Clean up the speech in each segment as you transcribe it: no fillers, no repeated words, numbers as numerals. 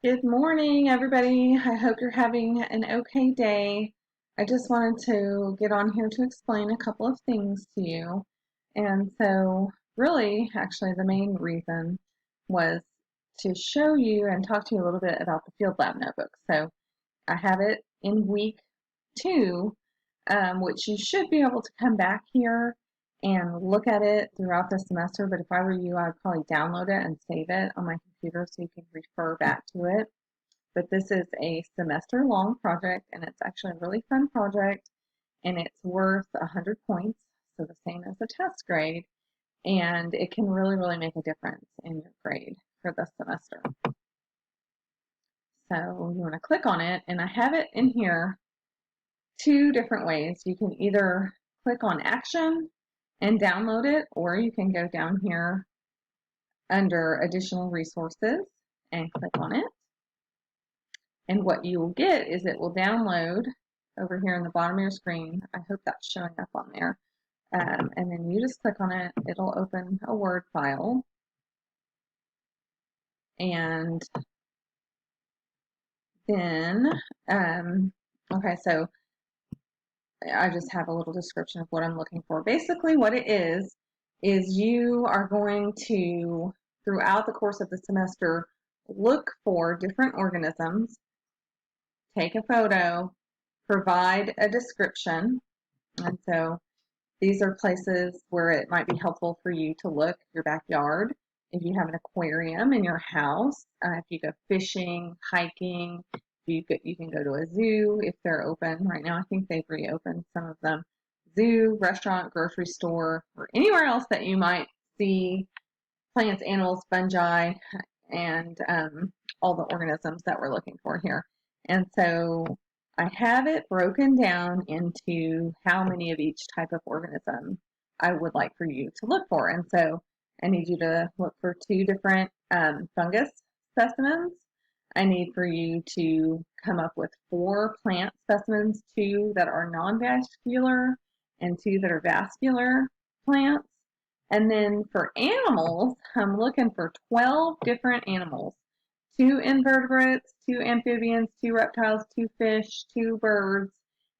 Good morning, everybody. I hope you're having an okay day. I just wanted to get on here to explain a couple of things to you. And so, really, actually, the main reason was to show you and talk to you a little bit about the Field Lab Notebook. So, I have it in week 2, which you should be able to come back here and look at it throughout the semester. But if I were you, I would probably download it and save it on my computer so you can refer back to it. But this is a semester-long project, and it's actually a really fun project, and it's worth 100 points, so the same as a test grade, and it can really, really make a difference in your grade for the semester. So you want to click on it, and I have it in here 2 different ways. You can either click on Action and download it, or you can go down here under Additional Resources and click on it. And what you will get is it will download over here in the bottom of your screen. I hope that's showing up on there. And then you just click on it. It'll open a Word file. And then, okay, so I just have a little description of what I'm looking for. Basically what it is you are going to, throughout the course of the semester, look for different organisms, take a photo, provide a description. And so these are places where it might be helpful for you to look, your backyard, if you have an aquarium in your house, if you go fishing, hiking, you can go to a zoo if they're open. Right now I think they've reopened some of them. Zoo, restaurant, grocery store, or anywhere else that you might see plants, animals, fungi, and all the organisms that we're looking for here. And so I have it broken down into how many of each type of organism I would like for you to look for. And so I need you to look for 2 different fungus specimens. I need for you to come up with 4 plant specimens, 2 that are non-vascular and 2 that are vascular plants. And then for animals, I'm looking for 12 different animals. 2 invertebrates, 2 amphibians, 2 reptiles, 2 fish, 2 birds,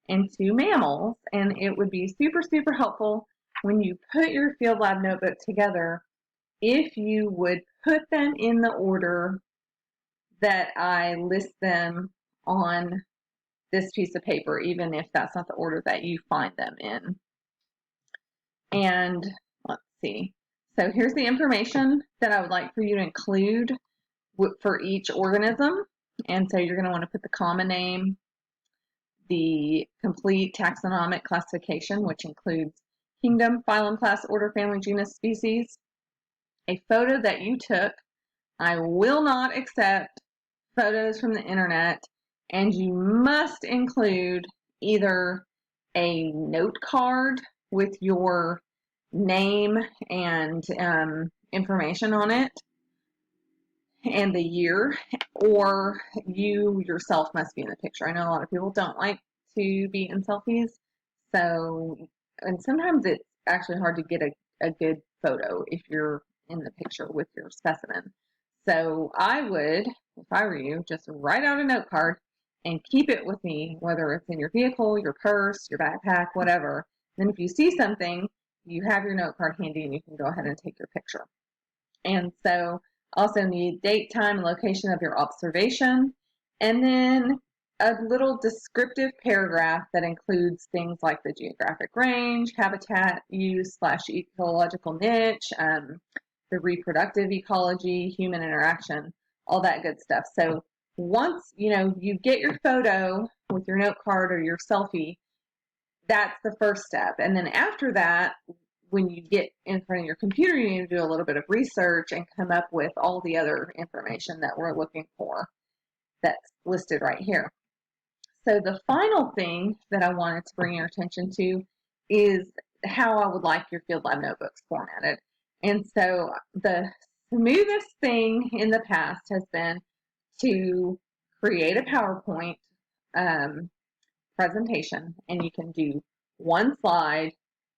and 2 mammals. And it would be super, super helpful when you put your field lab notebook together if you would put them in the order that I list them on this piece of paper, even if that's not the order that you find them in. And let's see. So here's the information that I would like for you to include for each organism. And so you're going to want to put the common name, the complete taxonomic classification, which includes kingdom, phylum, class, order, family, genus, species, a photo that you took. I will not accept photos from the internet, and you must include either a note card with your name and information on it and the year, or you yourself must be in the picture. I know a lot of people don't like to be in selfies, so, and sometimes it's actually hard to get a good photo if you're in the picture with your specimen. So I would, if I were you, just write out a note card and keep it with me, whether it's in your vehicle, your purse, your backpack, whatever. Then if you see something, you have your note card handy and you can go ahead and take your picture. And so also need date, time, and location of your observation, and then a little descriptive paragraph that includes things like the geographic range, habitat use / ecological niche, the reproductive ecology, human interaction, all that good stuff. So once you get your photo with your note card or your selfie, that's the first step. And then after that, when you get in front of your computer, you need to do a little bit of research and come up with all the other information that we're looking for that's listed right here. So the final thing that I wanted to bring your attention to is how I would like your field lab notebooks formatted. And so the smoothest thing in the past has been to create a PowerPoint presentation, and you can do 1 slide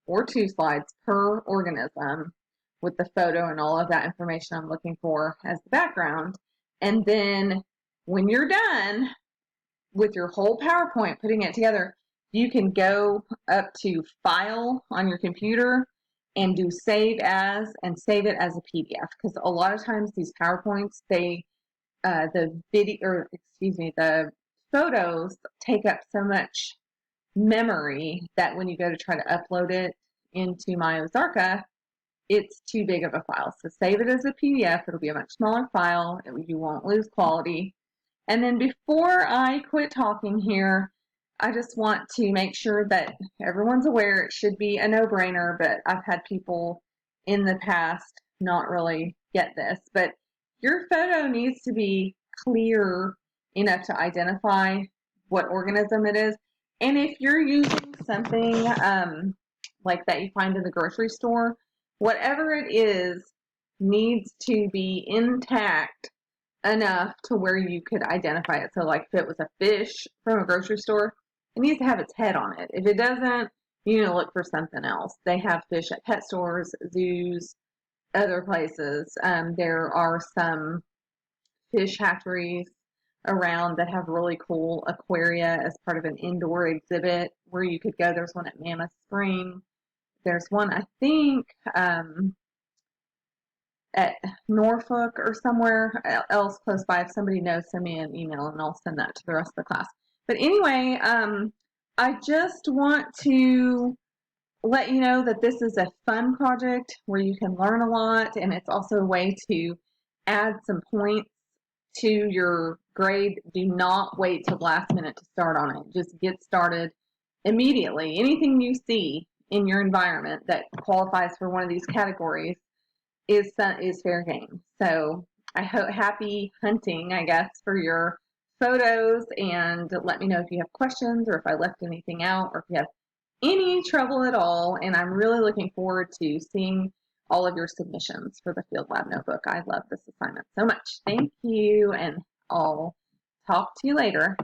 or 2 slides per organism with the photo and all of that information I'm looking for as the background. And then when you're done with your whole PowerPoint, putting it together, you can go up to File on your computer and do Save As and save it as a PDF. Because a lot of times these PowerPoints, the photos take up so much memory that when you go to try to upload it into MyOzarka, it's too big of a file. So save it as a PDF. It'll be a much smaller file. You won't lose quality. And then before I quit talking here, I just want to make sure that everyone's aware. It should be a no-brainer, but I've had people in the past not really get this. But your photo needs to be clear enough to identify what organism it is. And if you're using something like that you find in the grocery store, whatever it is needs to be intact enough to where you could identify it. So like if it was a fish from a grocery store, it needs to have its head on it. If it doesn't, you need to look for something else. They have fish at pet stores, zoos, other places. There are some fish hatcheries around that have really cool aquaria as part of an indoor exhibit where you could go. There's one at Mammoth Spring. There's one, I think, at Norfolk or somewhere else close by. If somebody knows, send me an email and I'll send that to the rest of the class. But anyway, I just want to let you know that this is a fun project where you can learn a lot, and it's also a way to add some points to your grade. Do not wait till last minute to start on it. Just get started immediately. Anything you see in your environment that qualifies for one of these categories is fair game. So I hope happy hunting, I guess, for your photos, and let me know if you have questions or if I left anything out or if you have any trouble at all. And I'm really looking forward to seeing all of your submissions for the Field Lab Notebook. I love this assignment so much. Thank you, and I'll talk to you later.